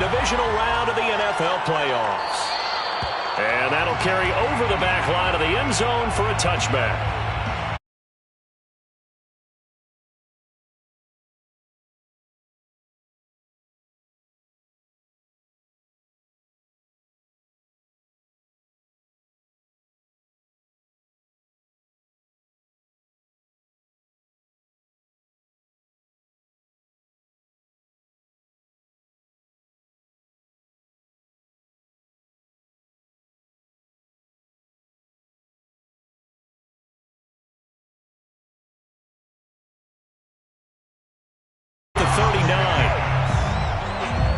divisional round of the NFL playoffs. And that'll carry over the back line of the end zone for a touchback.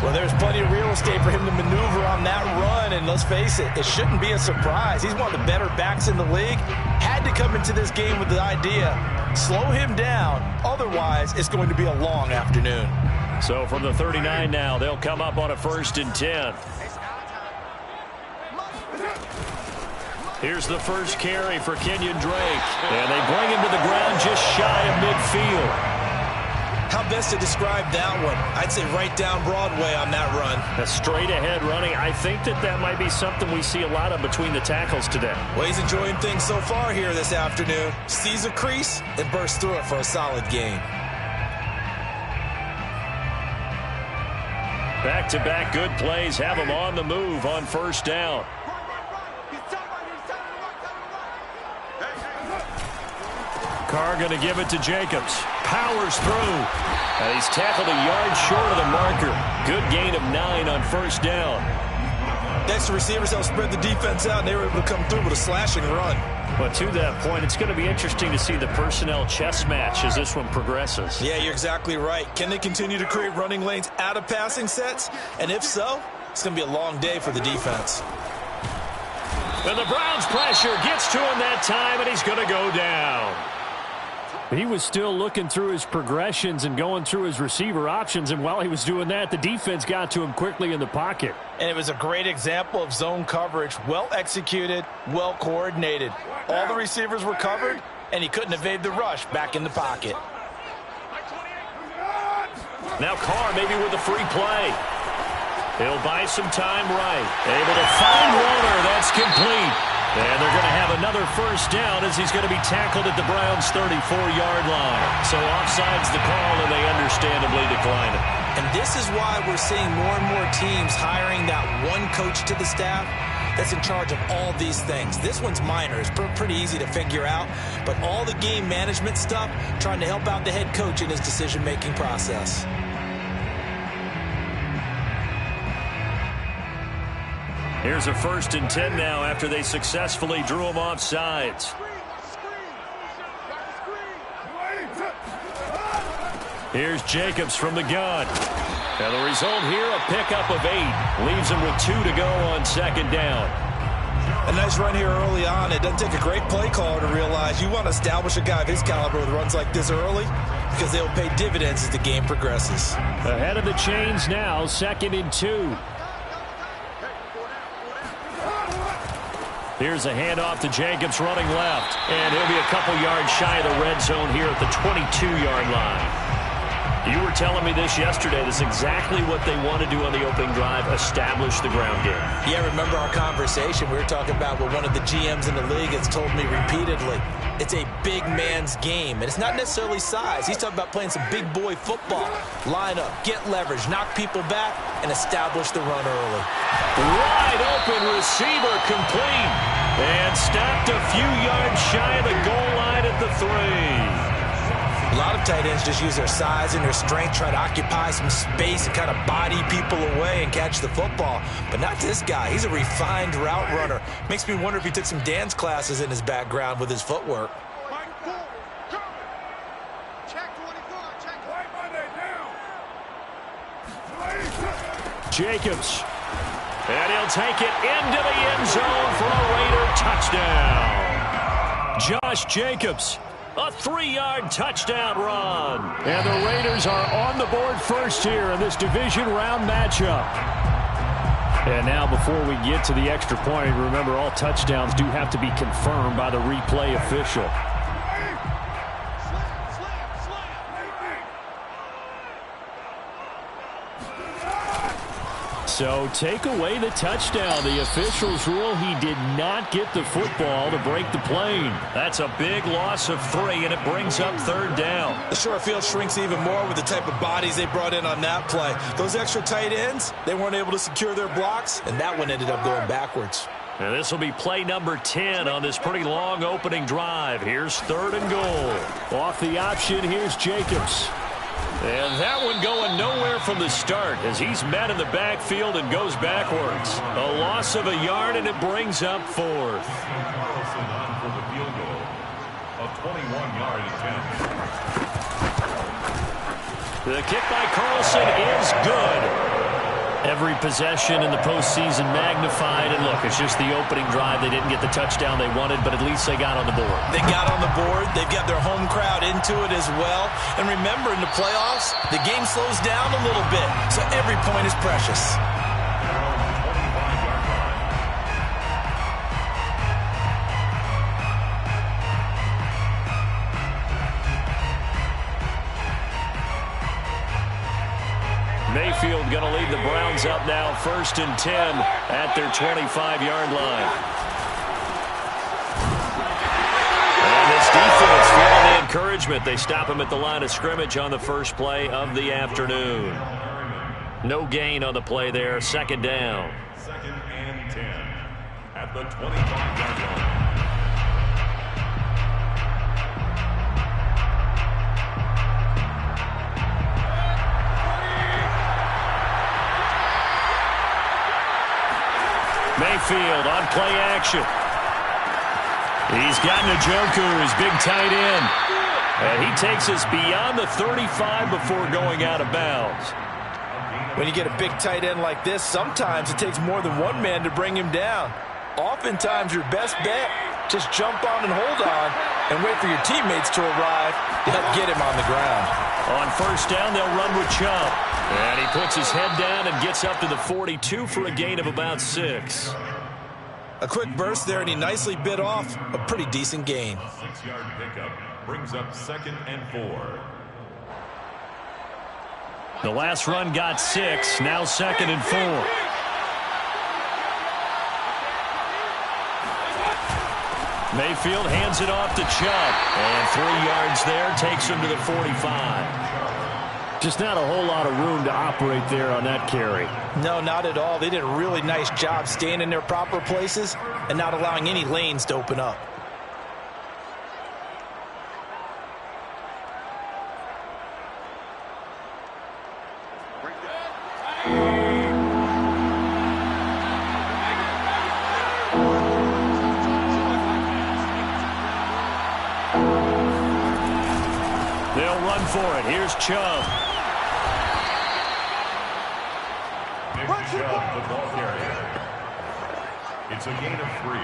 Well, there's plenty of real estate for him to maneuver on that run, and let's face it, it shouldn't be a surprise. He's one of the better backs in the league. Had to come into this game with the idea, slow him down, otherwise it's going to be a long afternoon. So from the 39 now, they'll come up on a 1st and 10. Here's the first carry for Kenyon Drake, and they bring him to the ground just shy of midfield. How best to describe that one? I'd say right down Broadway on that run. A straight ahead running. I think that might be something we see a lot of between the tackles today. Well, he's enjoying things so far here this afternoon. Sees a crease and bursts through it for a solid gain. Back-to-back good plays have him on the move on 1st down. Carr going to give it to Jacobs. Powers through. And he's tackled a yard short of the marker. Good gain of 9 on 1st down. Next, the receivers help spread the defense out, and they were able to come through with a slashing run. But to that point, it's going to be interesting to see the personnel chess match as this one progresses. Yeah, you're exactly right. Can they continue to create running lanes out of passing sets? And if so, it's going to be a long day for the defense. And the Browns' pressure gets to him that time, and he's going to go down. He was still looking through his progressions and going through his receiver options, and while he was doing that, the defense got to him quickly in the pocket. And it was a great example of zone coverage. Well executed, well coordinated. All the receivers were covered, and he couldn't evade the rush back in the pocket. Now Carr maybe with a free play. He'll buy some time right. Able to find Warner. That's complete. And they're going to have another 1st down as he's going to be tackled at the Browns' 34-yard line. So offside's the call, and they understandably decline it. And this is why we're seeing more and more teams hiring that one coach to the staff that's in charge of all these things. This one's minor. It's pretty easy to figure out. But all the game management stuff, trying to help out the head coach in his decision-making process. Here's a 1st and 10 now after they successfully drew him off sides. Here's Jacobs from the gun. And the result here, a pickup of 8. Leaves him with 2 to go on 2nd down. A nice run here early on. It doesn't take a great play caller to realize you want to establish a guy of his caliber with runs like this early because they'll pay dividends as the game progresses. Ahead of the chains now, 2nd and 2. Here's a handoff to Jacobs running left. And he'll be a couple yards shy of the red zone here at the 22-yard line. You were telling me this yesterday. This is exactly what they want to do on the opening drive, establish the ground game. Yeah, remember our conversation. We were talking about what one of the GMs in the league has told me repeatedly. It's a big man's game, and it's not necessarily size. He's talking about playing some big boy football. Line up, get leverage, knock people back, and establish the run early. Wide open receiver complete. And stopped a few yards shy of the goal line at the 3. A lot of tight ends just use their size and their strength, try to occupy some space and kind of body people away and catch the football. But not this guy. He's a refined route runner. Makes me wonder if he took some dance classes in his background with his footwork. Jacobs. And he'll take it into the end zone for a Raider touchdown. Josh Jacobs. A 3-yard touchdown run. And the Raiders are on the board first here in this division round matchup. And now before we get to the extra point, remember all touchdowns do have to be confirmed by the replay official. So take away the touchdown. The officials rule he did not get the football to break the plane. That's a big loss of 3, and it brings up 3rd down. The short field shrinks even more with the type of bodies they brought in on that play. Those extra tight ends, they weren't able to secure their blocks, and that one ended up going backwards. And this will be play number 10 on this pretty long opening drive. Here's 3rd and goal. Off the option, here's Jacobs. And that one going nowhere from the start as he's met in the backfield and goes backwards. A loss of a yard, and it brings up 4th. Carlson on for the field goal of 21-yard attempt. The kick by Carlson is good. Every possession in the postseason magnified. And look, it's just the opening drive. They didn't get the touchdown they wanted, but at least they got on the board. They got on the board. They've got their home crowd into it as well. And remember, in the playoffs, the game slows down a little bit, so every point is precious. Mayfield going to lead the Browns up now, 1st and 10 at their 25-yard line. And this defense feeling the encouragement. They stop him at the line of scrimmage on the first play of the afternoon. No gain on the play there, 2nd down. 2nd and 10 at the 25-yard line. Mayfield on play action. He's got Njoku, his big tight end. And he takes us beyond the 35 before going out of bounds. When you get a big tight end like this, sometimes it takes more than one man to bring him down. Oftentimes, your best bet, just jump on and hold on and wait for your teammates to arrive to help get him on the ground. On 1st down, they'll run with Chubb. And he puts his head down and gets up to the 42 for a gain of about 6. A quick burst there, and he nicely bit off a pretty decent gain. A 6-yard pickup brings up 2nd and 4. The last run got 6, now 2nd and 4. Mayfield hands it off to Chubb. And 3 yards there takes him to the 45. Just not a whole lot of room to operate there on that carry. No, not at all. They did a really nice job staying in their proper places and not allowing any lanes to open up. They'll run for it. Here's Chubb. Chubb, the ball carrier. It's a gain of 3.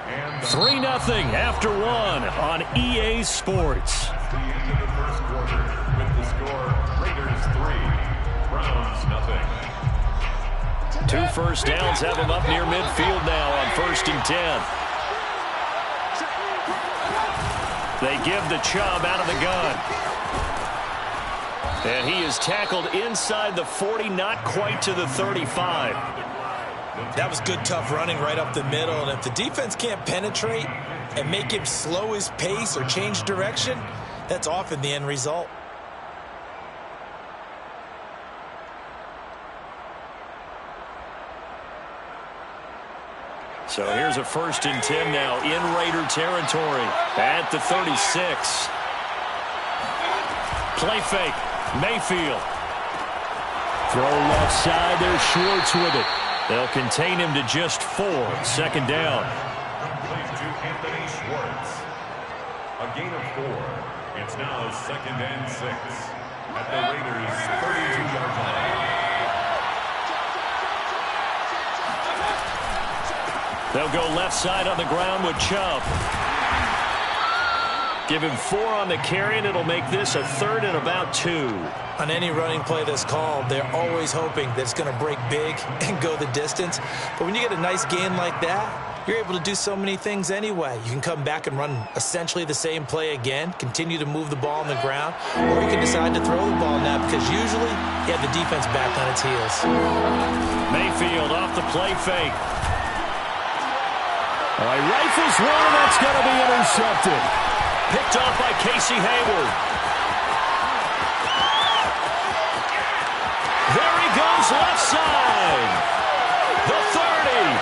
And 3-0 after 1 on EA Sports. the end of the first quarter with the score Raiders 3, Browns 0. 2 first downs have him up near midfield now on 1st and 10. They give the Chubb out of the gun. And he is tackled inside the 40, not quite to the 35. That was good, tough running right up the middle. And if the defense can't penetrate and make him slow his pace or change direction, that's often the end result. So here's a 1st and 10 now in Raider territory at the 36. Play fake. Mayfield. Throw left side. There's Schwartz with it. They'll contain him to just 4. 2nd down. Complete to Anthony Schwartz. A gain of 4. It's now 2nd and 6 at the Raiders' 32-yard line. They'll go left side on the ground with Chubb. Give him 4 on the carry, and it'll make this a 3rd and about 2. On any running play that's called, they're always hoping that it's going to break big and go the distance. But when you get a nice gain like that, you're able to do so many things anyway. You can come back and run essentially the same play again, continue to move the ball on the ground, or you can decide to throw the ball now because usually you have the defense back on its heels. Mayfield off the play fake. All right, rifles one, and that's going to be intercepted. Picked off by Casey Hayward. There he goes, left side. The 30.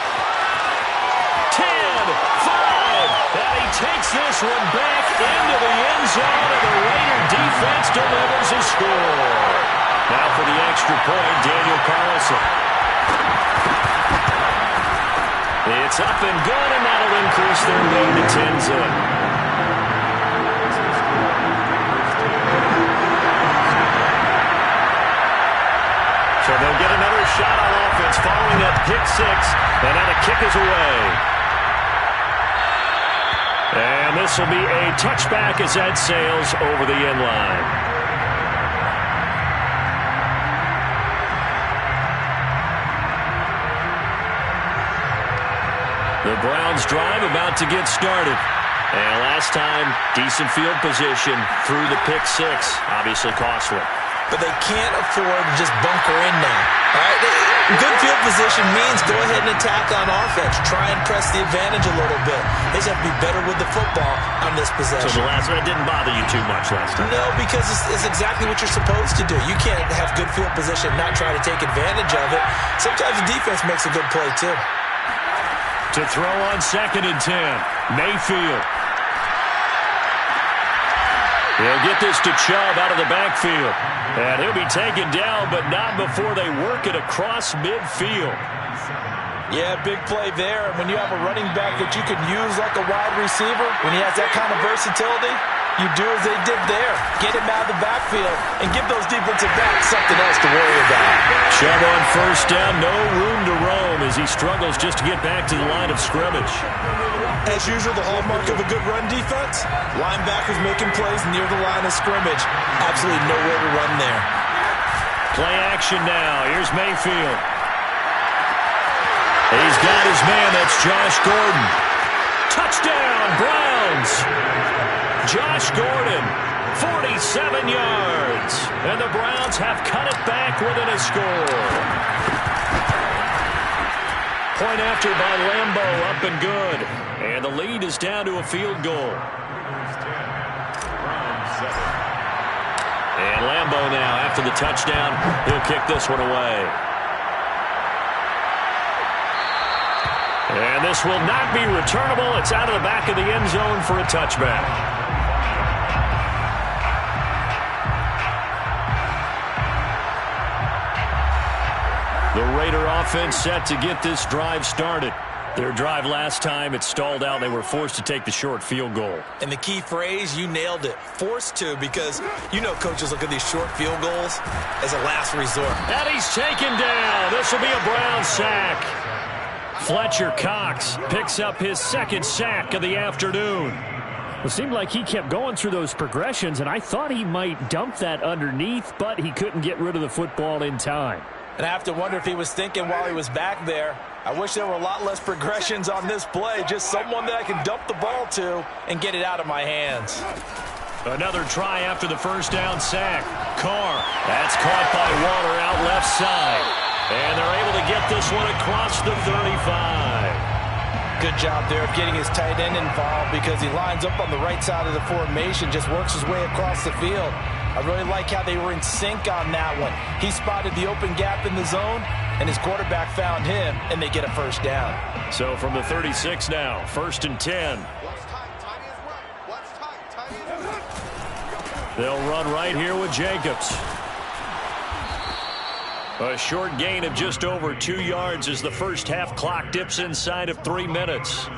10, 5. And he takes this one back into the end zone, and the Raider defense delivers a score. Now for the extra point, Daniel Carlson. It's up and good, and that'll increase their lead to 10-zip. So they'll get another shot on offense following that pick six, and now the kick is away. And this will be a touchback as that sails over the end line. The Browns drive about to get started. And last time, decent field position through the pick six. Obviously costly. But they can't afford to just bunker in now. All right? Good field position means go ahead and attack on offense. Try and press the advantage a little bit. They just have to be better with the football on this possession. So the last one didn't bother you too much last time? No, because it's exactly what you're supposed to do. You can't have good field position and not try to take advantage of it. Sometimes the defense makes a good play, too. To throw on 2nd and 10, Mayfield. He'll get this to Chubb out of the backfield. And he'll be taken down, but not before they work it across midfield. Yeah, big play there. And when you have a running back that you can use like a wide receiver, when he has that kind of versatility, you do as they did there. Get him out of the backfield and give those defensive backs something else to worry about. Chubb on 1st down, no room to roam as he struggles just to get back to the line of scrimmage. As usual, the hallmark of a good run defense, linebackers making plays near the line of scrimmage. Absolutely nowhere to run there. Play action now. Here's Mayfield. He's got his man. That's Josh Gordon. Touchdown, Browns. Josh Gordon, 47 yards. And the Browns have cut it back within a score. Point after by Lambo, up and good. And the lead is down to a field goal. And Lambo now, after the touchdown, he'll kick this one away. And this will not be returnable. It's out of the back of the end zone for a touchback. The Raider offense set to get this drive started. Their drive last time, it stalled out. They were forced to take the short field goal. And the key phrase, you nailed it. Forced to, because you know coaches look at these short field goals as a last resort. And he's taken down. This will be a Brown sack. Fletcher Cox picks up his 2nd sack of the afternoon. It seemed like he kept going through those progressions, and I thought he might dump that underneath, but he couldn't get rid of the football in time. And I have to wonder if he was thinking while he was back there, I wish there were a lot less progressions on this play, just someone that I can dump the ball to and get it out of my hands. Another try after the 1st down sack. Carr, that's caught by Waller out left side. And they're able to get this one across the 35. Good job there of getting his tight end involved because he lines up on the right side of the formation, just works his way across the field. I really like how they were in sync on that one. He spotted the open gap in the zone, and his quarterback found him, and they get a 1st down. So from the 36 now, 1st and 10. They'll run right here with Jacobs. A short gain of just over 2 yards as the first half clock dips inside of 3 minutes.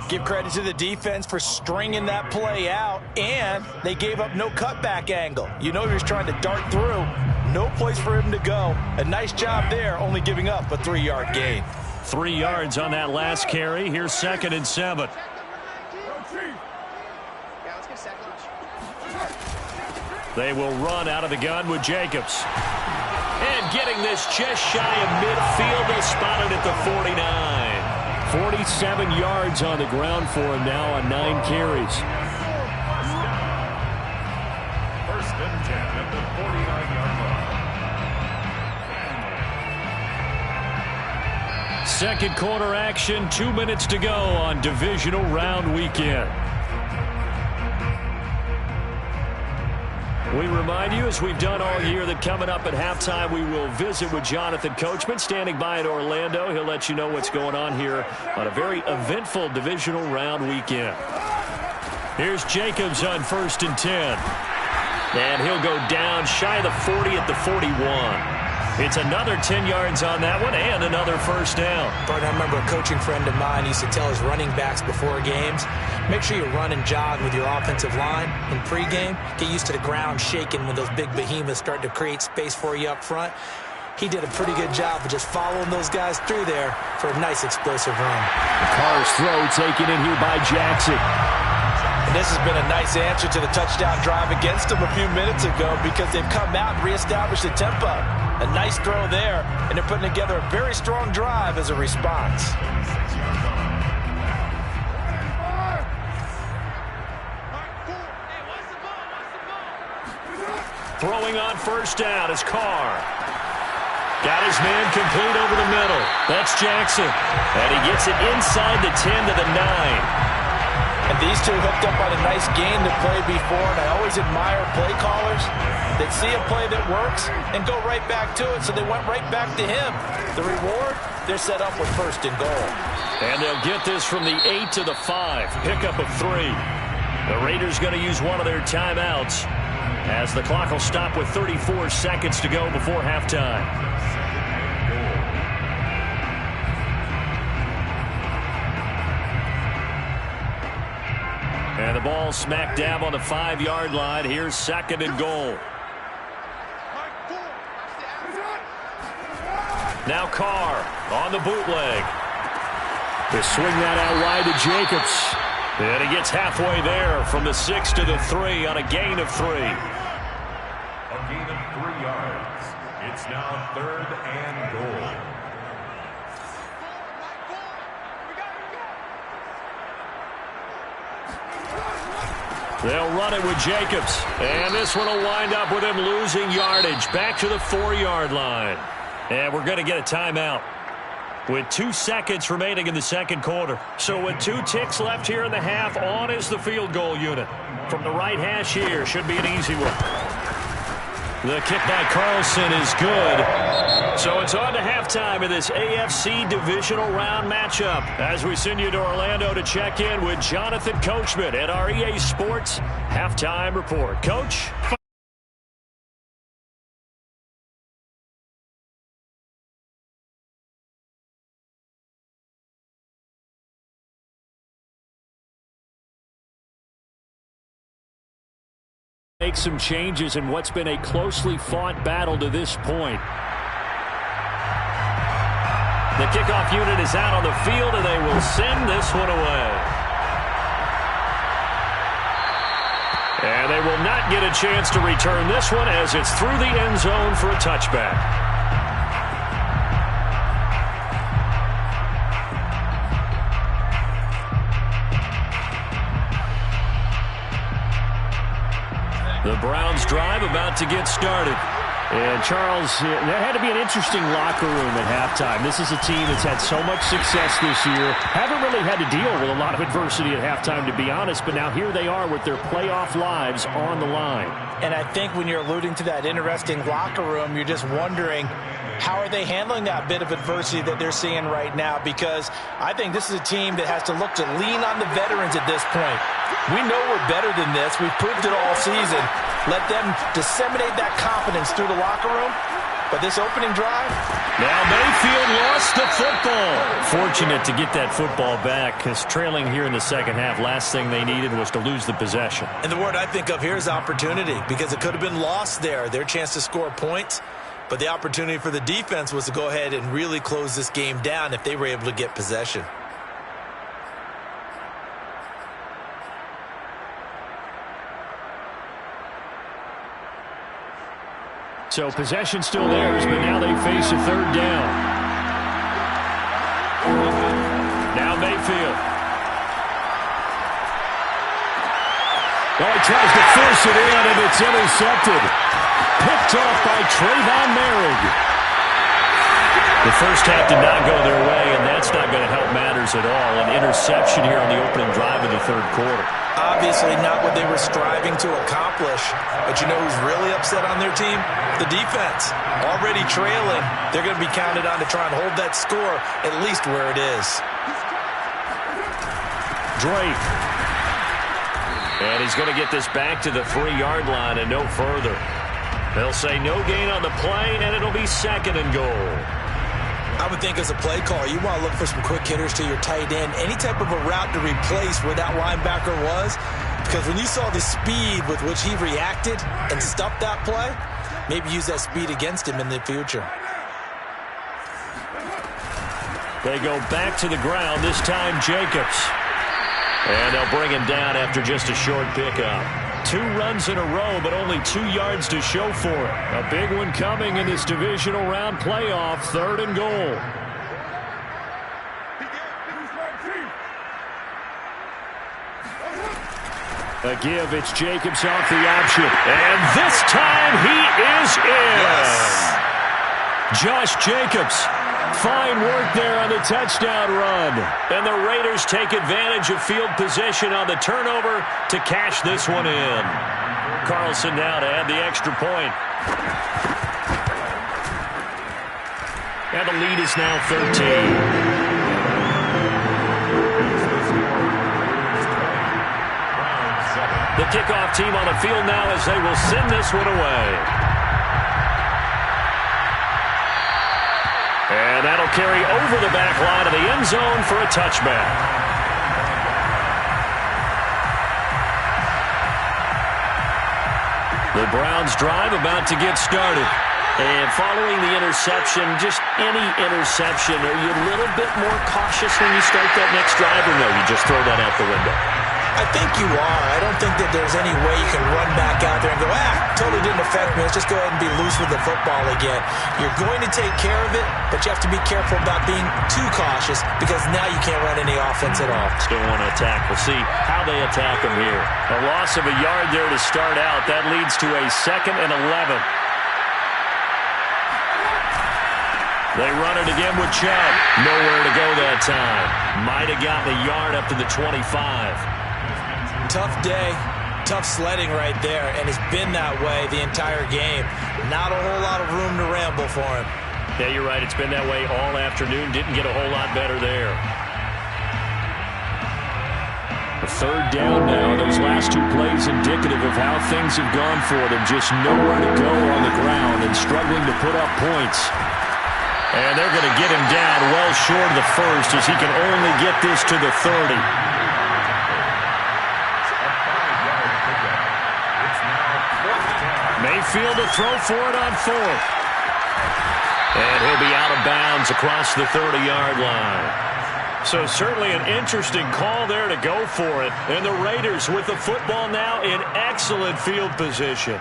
Give credit to the defense for stringing that play out, and they gave up no cutback angle. You know he was trying to dart through. No place for him to go. A nice job there, only giving up a 3-yard gain. 3 yards on that last carry. Here's 2nd and 7. They will run out of the gun with Jacobs. And getting this just shy of midfield, they spotted at the 49. 47 yards on the ground for him now on 9 carries. First and 10 at the 49-yard line. Second quarter action, 2 minutes to go on divisional round weekend. We remind you, as we've done all year, that coming up at halftime, we will visit with Jonathan Coachman, standing by in Orlando. He'll let you know what's going on here on a very eventful divisional round weekend. Here's Jacobs on 1st and 10. And he'll go down shy of the 40 at the 41. It's another 10 yards on that one and another first down. Bart, I remember a coaching friend of mine used to tell his running backs before games, make sure you run and jog with your offensive line in pregame. Get used to the ground shaking when those big behemoths start to create space for you up front. He did a pretty good job of just following those guys through there for a nice explosive run. Carr's throw taken in here by Jackson. And this has been a nice answer to the touchdown drive against them a few minutes ago because they've come out and reestablished the tempo. A nice throw there, and they're putting together a very strong drive as a response. Throwing on first down is Carr. Got his man complete over the middle. That's Jackson. And he gets it inside the 10 to the 9. And these two hooked up on a nice game to play before, and I always admire play callers that see a play that works and go right back to it, so they went right back to him. The reward, they're set up with 1st and goal. And they'll get this from the 8 to the 5. Pickup of 3. The Raiders going to use one of their timeouts as the clock will stop with 34 seconds to go before halftime. And the ball smack dab on the 5-yard line. Here's 2nd and goal. Now Carr on the bootleg. They swing that out wide to Jacobs. And he gets halfway there from the 6 to the 3 on a gain of 3. A gain of 3 yards. It's now 3rd and goal. They'll run it with Jacobs. And this one will wind up with him losing yardage back to the 4-yard line. And we're going to get a timeout with 2 seconds remaining in the second quarter. So with 2 ticks left here in the half, on is the field goal unit. From the right hash here, should be an easy one. The kick by Carlson is good. So it's on to halftime in this AFC divisional round matchup as we send you to Orlando to check in with Jonathan Coachman at our EA Sports Halftime Report. Coach? Make some changes in what's been a closely fought battle to this point. The kickoff unit is out on the field, and they will send this one away. And they will not get a chance to return this one as it's through the end zone for a touchback. The Browns drive about to get started. And, Charles, that had to be an interesting locker room at halftime. This is a team that's had so much success this year. Haven't really had to deal with a lot of adversity at halftime, to be honest. But now here they are with their playoff lives on the line. And I think when you're alluding to that interesting locker room, you're just wondering, how are they handling that bit of adversity that they're seeing right now? Because I think this is a team that has to look to lean on the veterans at this point. We know we're better than this. We've proved it all season. Let them disseminate that confidence through the locker room. But this opening drive. Now Mayfield lost the football. Fortunate to get that football back, because trailing here in the second half, last thing they needed was to lose the possession. And the word I think of here is opportunity, because it could have been lost there. Their chance to score points. But the opportunity for the defense was to go ahead and really close this game down if they were able to get possession. So possession still theirs, but now they face a third down. Now Mayfield. Oh, he tries to force it in, and it's intercepted. Picked off by Trayvon Merrick. The first half did not go their way, and that's not going to help matters at all. An interception here on the opening drive of the third quarter. Obviously not what they were striving to accomplish. But you know who's really upset on their team? The defense. Already trailing. They're going to be counted on to try and hold that score at least where it is. Drake. And he's going to get this back to the 3-yard line and no further. They'll say no gain on the play, and it'll be 2nd and goal. I would think as a play caller, you want to look for some quick hitters to your tight end. Any type of a route to replace where that linebacker was. Because when you saw the speed with which he reacted and stuffed that play, maybe use that speed against him in the future. They go back to the ground, this time Jacobs. And they'll bring him down after just a short pickup. 2 runs in a row, but only 2 yards to show for it. A big one coming in this divisional round playoff, 3rd and goal. A give, it's Jacobs off the option. And this time he is in. Yes. Josh Jacobs. Fine work there on the touchdown run. And the Raiders take advantage of field position on the turnover to cash this one in. Carlson now to add the extra point. And the lead is now 13. The kickoff team on the field now as they will send this one away. And that'll carry over the back line of the end zone for a touchback. The Browns drive about to get started. And following the interception, just any interception, are you a little bit more cautious when you start that next drive, or no, you just throw that out the window? I think you are. I don't think that there's any way you can run back out there and go, totally didn't affect me. Let's just go ahead and be loose with the football again. You're going to take care of it, but you have to be careful about being too cautious because now you can't run any offense at all. Still want to attack. We'll see how they attack them here. A loss of a yard there to start out. That leads to a 2nd and 11. They run it again with Chubb. Nowhere to go that time. Might have gotten a yard up to the 25. Tough day, tough sledding right there, and it's been that way the entire game. Not a whole lot of room to ramble for him. Yeah, you're right. It's been that way all afternoon. Didn't get a whole lot better there. The 3rd down now. Those last 2 plays indicative of how things have gone for them. Just nowhere to go on the ground and struggling to put up points. And they're going to get him down well short of the first as he can only get this to the 30. Mayfield to throw for it on 4th. And he'll be out of bounds across the 30-yard line. So certainly an interesting call there to go for it. And the Raiders with the football now in excellent field position.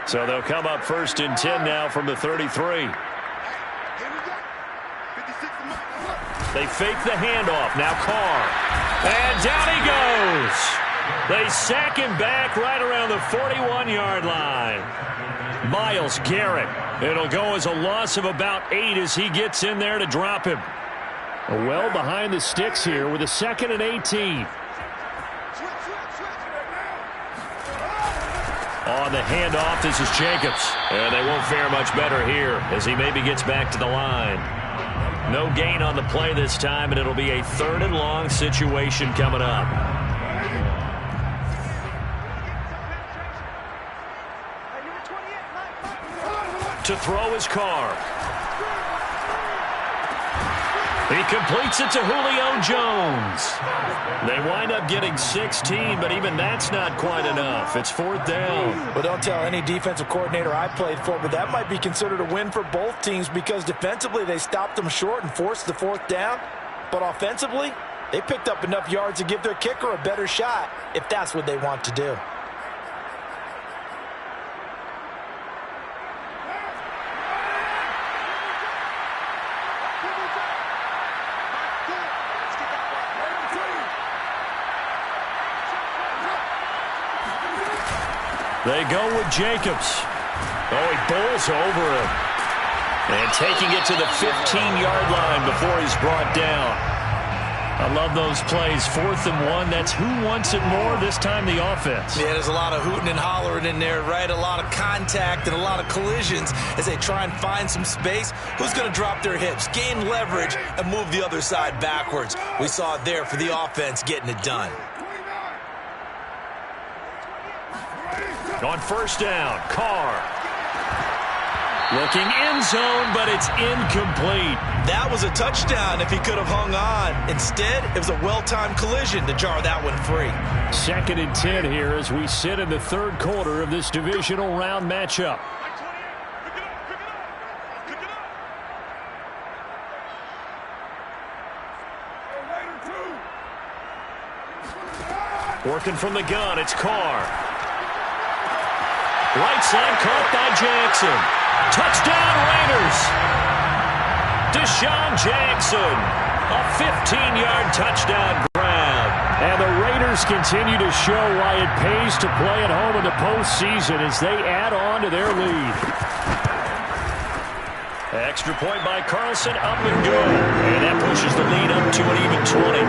So they'll come up 1st and 10 now from the 33. They fake the handoff. Now Carr. And down he goes. They sack him back right around the 41-yard line. Myles Garrett. It'll go as a loss of about 8 as he gets in there to drop him. Well behind the sticks here with a 2nd and 18. On the handoff, this is Jacobs. And they won't fare much better here as he maybe gets back to the line. No gain on the play this time, and it'll be a 3rd and long situation coming up. To throw his Carr. He completes it to Julio Jones. They wind up getting 16, but even that's not quite enough. It's 4th down. Well, don't tell any defensive coordinator I played for, but that might be considered a win for both teams because defensively they stopped them short and forced the 4th down. But offensively, They picked up enough yards to give their kicker a better shot if that's what they want to do. They go with Jacobs. Oh, he bowls over him. And taking it to the 15-yard line before he's brought down. I love those plays. 4th and 1. That's who wants it more, this time the offense. Yeah, there's a lot of hooting and hollering in there, right? A lot of contact and a lot of collisions as they try and find some space. Who's going to drop their hips, gain leverage, and move the other side backwards? We saw it there for the offense getting it done. On 1st down, Carr. Looking end zone, but it's incomplete. That was a touchdown if he could have hung on. Instead, it was a well-timed collision to jar that one free. 2nd and 10 here as we sit in the 3rd quarter of this divisional round matchup. Working from the gun, it's Carr. Right side caught by Jackson. Touchdown Raiders. Deshaun Jackson. A 15-yard touchdown grab. And the Raiders continue to show why it pays to play at home in the postseason as they add on to their lead. Extra point by Carlson, up and go. And that pushes the lead up to an even 20.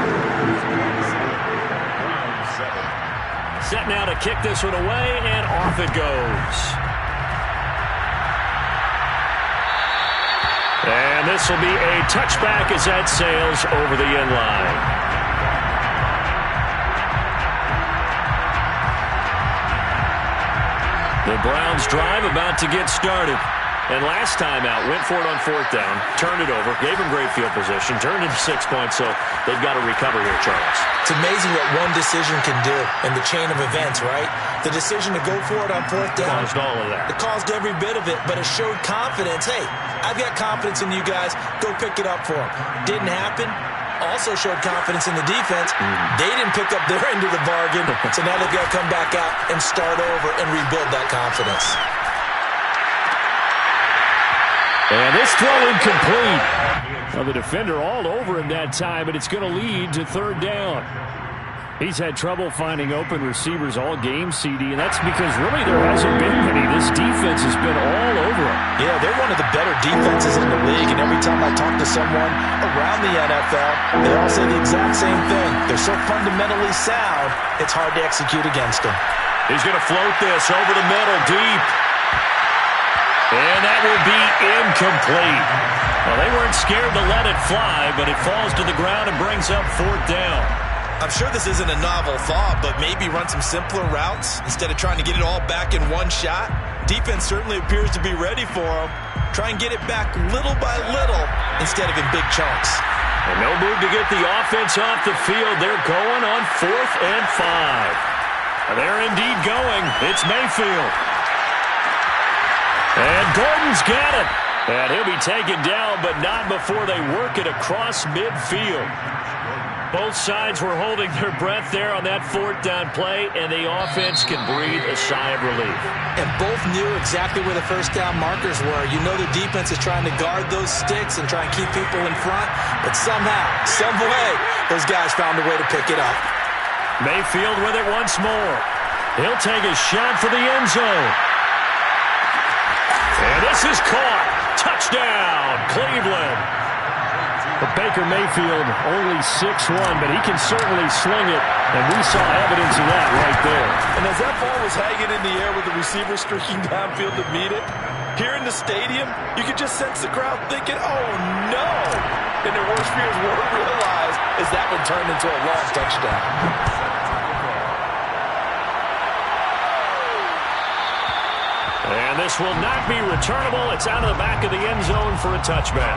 Set now to kick this one away, and off it goes. And this will be a touchback as that sails over the end line. The Browns drive about to get started. And last time out, went for it on 4th down, turned it over, gave him great field position, turned it to 6 points, so they've got to recover here, Charles. It's amazing what one decision can do in the chain of events, right? The decision to go for it on 4th down. Caused all of that. It caused every bit of it, but it showed confidence. Hey, I've got confidence in you guys. Go pick it up for them. Didn't happen. Also showed confidence in the defense. They didn't pick up their end of the bargain, so now they've got to come back out and start over and rebuild that confidence. And this throw incomplete. Well, the defender all over him that time, but it's going to lead to 3rd down. He's had trouble finding open receivers all game, CD, and that's because really there hasn't been many. This defense has been all over him. Yeah, they're one of the better defenses in the league, and every time I talk to someone around the NFL, they all say the exact same thing. They're so fundamentally sound, it's hard to execute against them. He's going to float this over the middle, deep. And that will be incomplete. Well, they weren't scared to let it fly, but it falls to the ground and brings up 4th down. I'm sure this isn't a novel thought, but maybe run some simpler routes instead of trying to get it all back in one shot. Defense certainly appears to be ready for them. Try and get it back little by little instead of in big chunks. And no move to get the offense off the field. They're going on 4th and 5. They're indeed going. It's Mayfield. And Gordon's got it. And he'll be taken down, but not before they work it across midfield. Both sides were holding their breath there on that 4th down play, and the offense can breathe a sigh of relief. And both knew exactly where the 1st down markers were. You know the defense is trying to guard those sticks and try and keep people in front, but somehow, some way, those guys found a way to pick it up. Mayfield with it once more. He'll take a shot for the end zone. And this is caught. Touchdown, Cleveland. But Baker Mayfield only 6'1", but he can certainly sling it, and we saw evidence of that right there. And as that ball was hanging in the air with the receiver streaking downfield to meet it, here in the stadium, you could just sense the crowd thinking, oh no! And their worst fears weren't realized as that one turned into a long touchdown. And this will not be returnable. It's out of the back of the end zone for a touchback.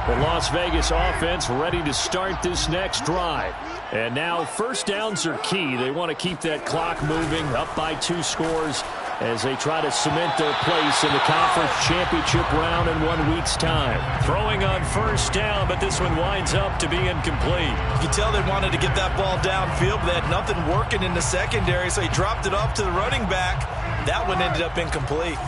The Las Vegas offense ready to start this next drive. And now 1st downs are key. They want to keep that clock moving, up by 2 scores. as they try to cement their place in the conference championship round in 1 week's time. Throwing on first down, but this one winds up to be incomplete. You can tell they wanted to get that ball downfield, but they had nothing working in the secondary, so he dropped it off to the running back. That one ended up incomplete.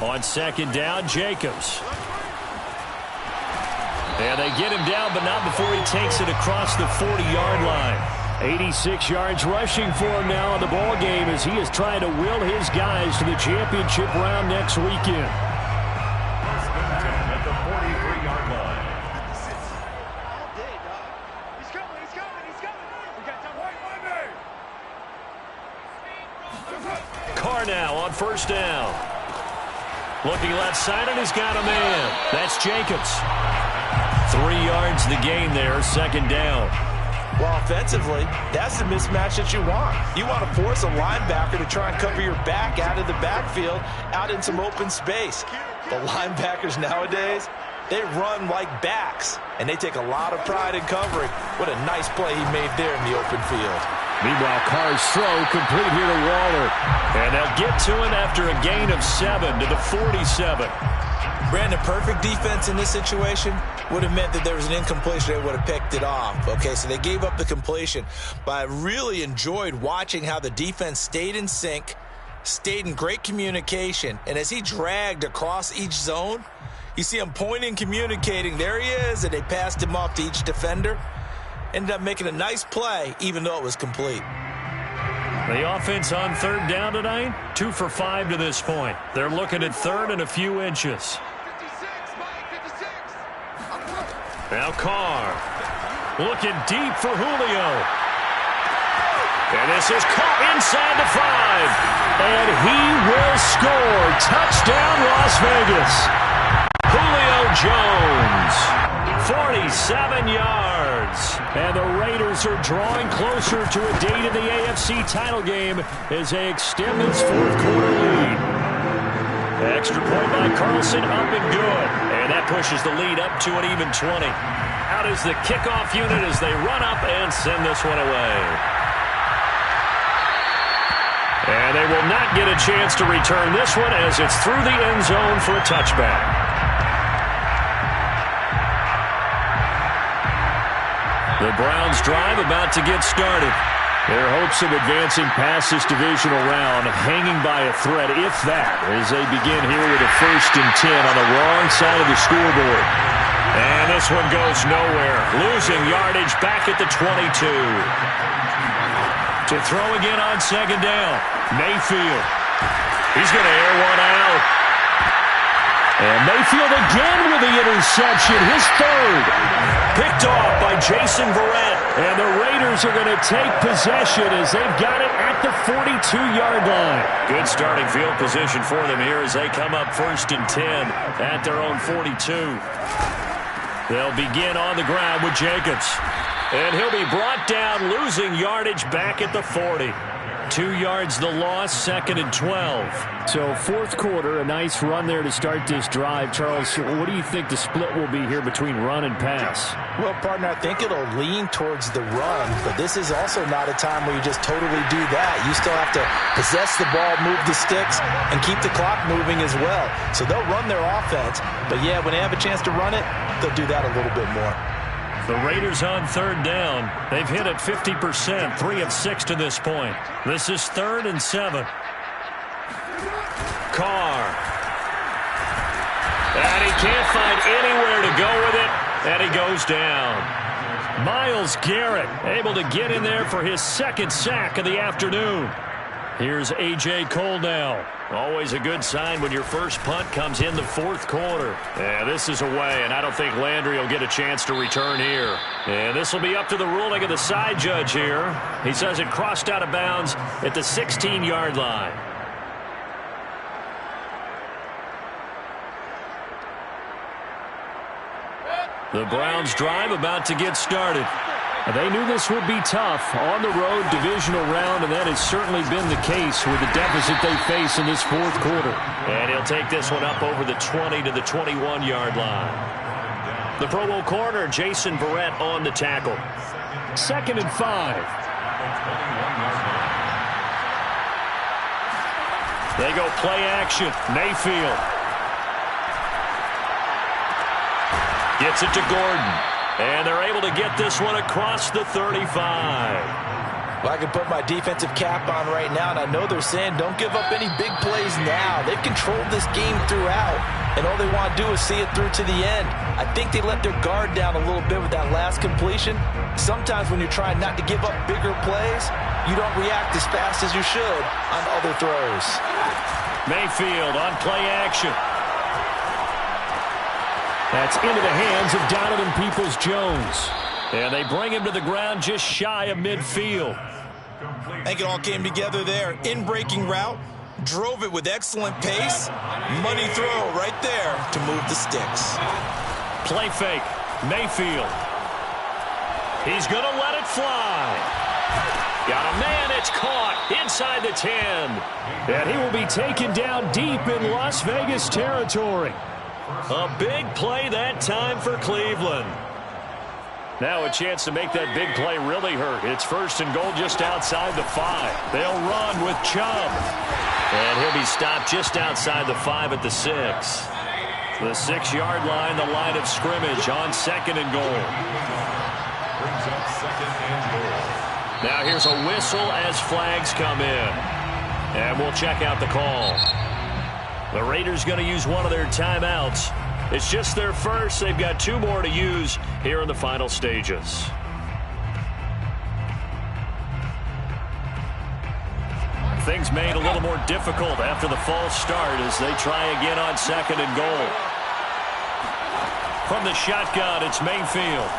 On second down, Jacobs. And they get him down, but not before he takes it across the 40-yard line. 86 yards rushing for him now in the ball game as he is trying to will his guys to the championship round next weekend. At the 43-yard line. Carr now on first down. Looking left side, and he's got a man. That's Jacobs. 3 yards the gain there, second down. Well, offensively, that's the mismatch that you want. You want to force a linebacker to try and cover your back out of the backfield, out in some open space. The linebackers nowadays, they run like backs, and they take a lot of pride in covering. What a nice play he made there in the open field. Meanwhile, Carr's throw complete here to Waller. And they'll get to him after a gain of 7 to the 47. Brandon, perfect defense in this situation would have meant that there was an incompletion. They would have picked it off. Okay, so they gave up the completion. But I really enjoyed watching how the defense stayed in sync, stayed in great communication. And as he dragged across each zone, you see him pointing, communicating. There he is, and they passed him off to each defender. Ended up making a nice play, even though it was complete. The offense on third down tonight, 2 for 5 to this point. They're looking at third and a few inches. Now Carr looking deep for Julio. And this is caught inside the 5. And he will score. Touchdown, Las Vegas. Julio Jones, 47 yards. And the Raiders are drawing closer to a date in the AFC title game as they extend this fourth quarter lead. Extra point by Carlson, up and good. And that pushes the lead up to an even 20. Out is the kickoff unit as they run up and send this one away. And they will not get a chance to return this one as it's through the end zone for a touchback. The Browns drive about to get started. Their hopes of advancing past this divisional round hanging by a thread, if that, as they begin here with a 1st and 10 on the wrong side of the scoreboard. And this one goes nowhere. Losing yardage back at the 22. To throw again on second down. Mayfield. He's going to air one out. And Mayfield again with the interception, his 3rd. Picked off by Jason Verrett. And the Raiders are going to take possession as they've got it at the 42-yard line. Good starting field position for them here as they come up 1st and 10 at their own 42. They'll begin on the ground with Jacobs. And he'll be brought down, losing yardage back at the 40. 2 yards the loss, 2nd and 12. So fourth quarter, a nice run there to start this drive. Charles, what do you think the split will be here between run and pass? Well, partner, I think it'll lean towards the run, but this is also not a time where you just totally do that. You still have to possess the ball, move the sticks, and keep the clock moving as well. So they'll run their offense, but yeah, when they have a chance to run it, they'll do that a little bit more. The Raiders on third down. They've hit it 50%, 3 of 6 to this point. This is 3rd and 7. Carr. And he can't find anywhere to go with it, and he goes down. Myles Garrett able to get in there for his 2nd sack of the afternoon. Here's A.J. Cole now. Always a good sign when your first punt comes in the 4th quarter. Yeah, this is away, and I don't think Landry will get a chance to return here. And this will be up to the ruling of the side judge here. He says it crossed out of bounds at the 16-yard line. The Browns drive about to get started. They knew this would be tough on the road divisional round, and that has certainly been the case with the deficit they face in this 4th quarter. And he'll take this one up over the 20 to the 21-yard line. The Pro Bowl corner, Jason Verrett, on the tackle. 2nd and 5. They go play action. Mayfield gets it to Gordon. And they're able to get this one across the 35. Well, I can put my defensive cap on right now, and I know they're saying don't give up any big plays now. They've controlled this game throughout, and all they want to do is see it through to the end. I think they let their guard down a little bit with that last completion. Sometimes when you're trying not to give up bigger plays, you don't react as fast as you should on other throws. Mayfield on play action. That's into the hands of Donovan Peoples-Jones. And they bring him to the ground just shy of midfield. I think it all came together there. In-breaking route, drove it with excellent pace. Money throw right there to move the sticks. Play fake. Mayfield. He's going to let it fly. Got a man. It's caught inside the 10. And he will be taken down deep in Las Vegas territory. A big play that time for Cleveland. Now a chance to make that big play really hurt. It's 1st and goal just outside the 5. They'll run with Chubb. And he'll be stopped just outside the 5 at the 6. The 6-yard line, the line of scrimmage on 2nd and goal. Brings up 2nd and goal. Now here's a whistle as flags come in. And we'll check out the call. The Raiders going to use one of their timeouts. It's just their first. They've got 2 more to use here in the final stages. Things made a little more difficult after the false start as they try again on 2nd and goal. From the shotgun, it's Mayfield.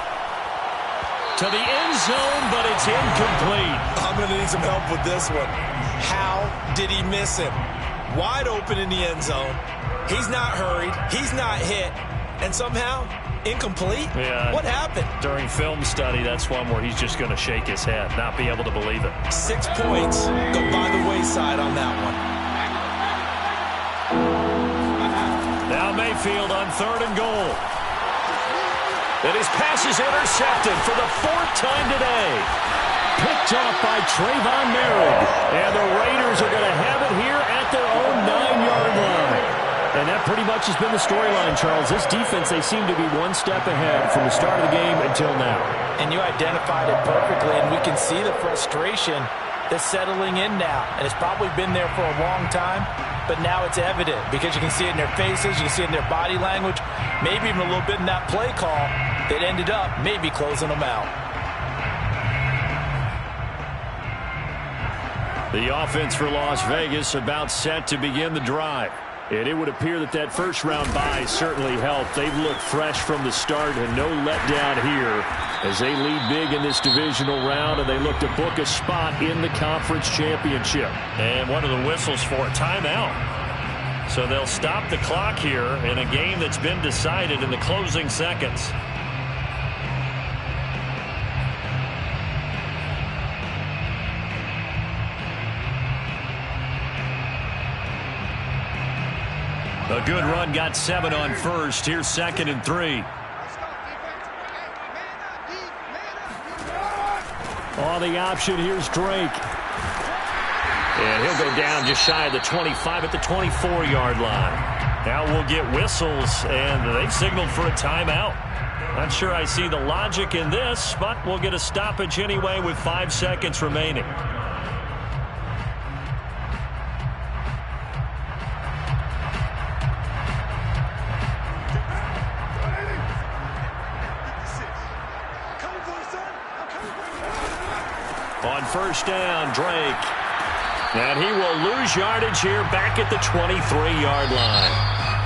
To the end zone, but it's incomplete. I'm going to need some help with this one. How did he miss him? Wide open in the end zone. He's not hurried. He's not hit. And somehow, incomplete? Yeah. What happened? During film study, that's one where he's just going to shake his head, not be able to believe it. 6 points go by the wayside on that one. Now Mayfield on 3rd and goal. And his pass is intercepted for the 4th time today. Picked off by Trayvon Merritt. And the Raiders are going to have it here at their own 9-yard line. And that pretty much has been the storyline, Charles. This defense, they seem to be one step ahead from the start of the game until now. And you identified it perfectly, and we can see the frustration that's settling in now. And it's probably been there for a long time, but now it's evident because you can see it in their faces, you can see it in their body language, maybe even a little bit in that play call that ended up maybe closing them out. The offense for Las Vegas about set to begin the drive. And it would appear that that first-round bye certainly helped. They've looked fresh from the start and no letdown here as they lead big in this divisional round, and they look to book a spot in the conference championship. And one of the whistles for a timeout. So they'll stop the clock here in a game that's been decided in the closing seconds. A good run, got 7 on first. Here's 2nd and 3. On the option, here's Drake. And he'll go down just shy of the 25 at the 24-yard line. Now we'll get whistles, and they've signaled for a timeout. Not sure I see the logic in this, but we'll get a stoppage anyway with 5 seconds remaining. On first down, Drake. And he will lose yardage here back at the 23-yard line.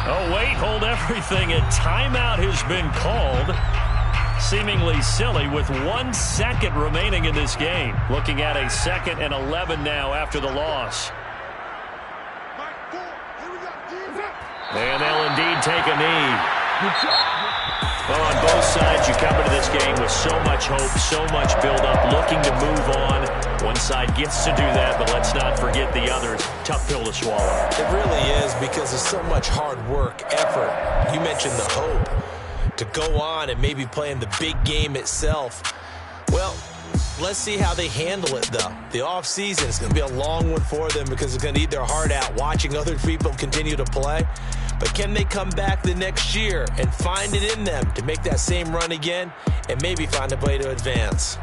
Oh, wait, hold everything. A timeout has been called. Seemingly silly with 1 second remaining in this game. Looking at a 2nd and 11 now after the loss. And they'll indeed take a knee. Well, on both sides, you come into this game with so much hope, so much build-up, looking to move on. One side gets to do that, but let's not forget the others. Tough pill to swallow. It really is because of so much hard work, effort. You mentioned the hope. to go on and maybe play in the big game itself. Well, let's see how they handle it, though. The offseason is going to be a long one for them because it's going to eat their heart out watching other people continue to play. But can they come back the next year and find it in them to make that same run again and maybe find a way to advance?